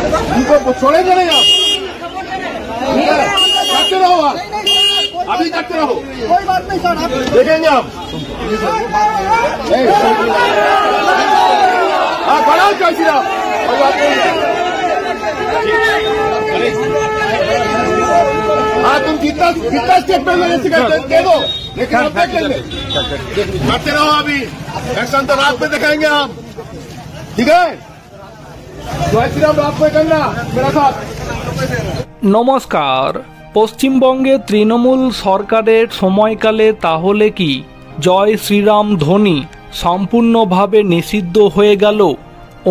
उनको छोड़े चले आप, जाते रहो आप, अभी जाते रहो, कोई बात नहीं सर, आप देखेंगे आप। हाँ बढ़ाओ जय श्री राम, कोई बात नहीं। हाँ तुम कितना स्टेटमेंट दे दो, लेकिन आप देख लेंगे, करते रहो। अभी एक्शन तो रात में दिखाएंगे हम, ठीक है। जय श्री राम रात में करना मेरा साथ। नमस्कार। পশ্চিমবঙ্গে তৃণমূল সরকারের সময়কালে তাহলে কি জয় শ্রীরাম ধ্বনি সম্পূর্ণভাবে নিষিদ্ধ হয়ে গেল?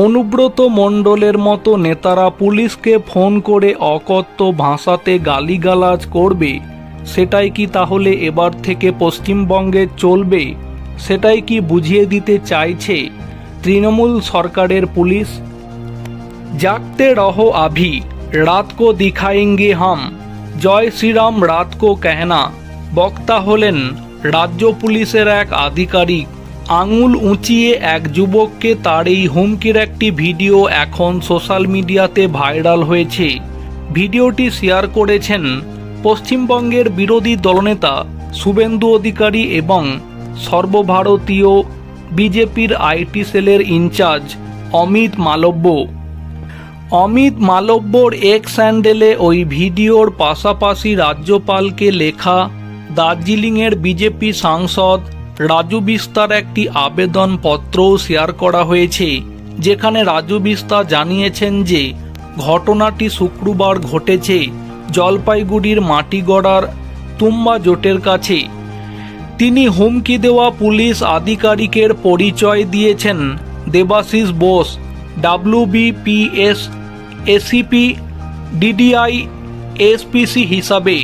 অনুব্রত মণ্ডলের মতো নেতারা পুলিশকে ফোন করে অকথ্য ভাষাতে গালিগালাজ করবে, সেটাই কি তাহলে এবার থেকে পশ্চিমবঙ্গে চলবে? সেটাই কি বুঝিয়ে দিতে চাইছে তৃণমূল সরকারের পুলিশ? জাগতে রহো আভি, রাত কো দিখাएंगे हम, জয় শ্রীরাম রাত কো कहना। বক্তা হলেন রাজ্য পুলিশের এক আধিকারিক। আঙুল উঁচিয়ে এক যুবককে তার এই হুমকির একটি ভিডিও এখন সোশ্যাল মিডিয়াতে ভাইরাল হয়েছে। ভিডিওটি শেয়ার করেছেন পশ্চিমবঙ্গের বিরোধী দলনেতা শুভেন্দু অধিকারী এবং সর্বভারতীয় বিজেপির আইটি সেলের ইনচার্জ অমিত মালব্য। অমিত মালব্যর এক্স হ্যান্ডেলে ওই ভিডিওর পাশাপাশি রাজ্যপালকে লেখা দার্জিলিংয়ের বিজেপি সাংসদ রাজু বিস্তার একটি আবেদনপত্রও শেয়ার করা হয়েছে, যেখানে রাজু বিস্তার জানিয়েছেন যে ঘটনাটি শুক্রবার ঘটেছে জলপাইগুড়ির মাটিগড়ার তুম্বা জোটের কাছে। তিনি হুমকি দেওয়া পুলিশ আধিকারিকের পরিচয় দিয়েছেন Debashis Bose, WBPS ACP DDI SPC হিসাবে।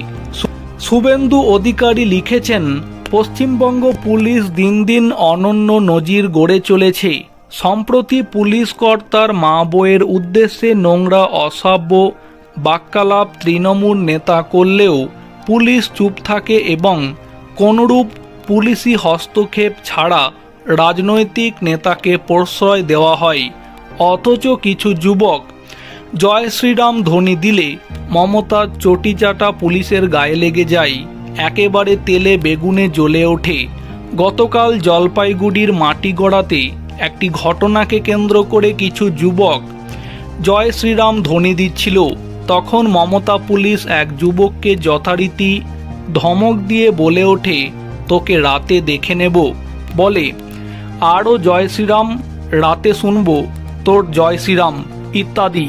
শুভেন্দু অধিকারী লিখেছেন, পশ্চিমবঙ্গ পুলিশ দিন দিন অনন্য নজির গড়ে চলেছে। সম্প্রতি পুলিশ কর্তার মা বউয়ের উদ্দেশ্যে নোংরা অসভ্য বাক্যালাপ তৃণমূল নেতা করলেও পুলিশ চুপ থাকে এবং কোনরূপ পুলিশি হস্তক্ষেপ ছাড়া রাজনৈতিক নেতাকে প্রশ্রয় দেওয়া হয়। অথচ কিছু যুবক জয় শ্রীরাম ধ্বনি দিলে মমতার চটিচাটা পুলিশের গায়ে লেগে যায়, একেবারে তেলে বেগুনে জ্বলে ওঠে। গতকাল জলপাইগুড়ির মাটিগড়াতে একটি ঘটনাকে কেন্দ্র করে কিছু যুবক জয় শ্রীরাম ধ্বনি দিচ্ছিল। তখন মমতা পুলিশ এক যুবককে যথারীতি ধমক দিয়ে বলে ওঠে, তোকে রাতে দেখে নেব, বলে আরও জয় শ্রীরাম, রাতে শুনবো তোর জয় শ্রীরাম ইত্যাদি।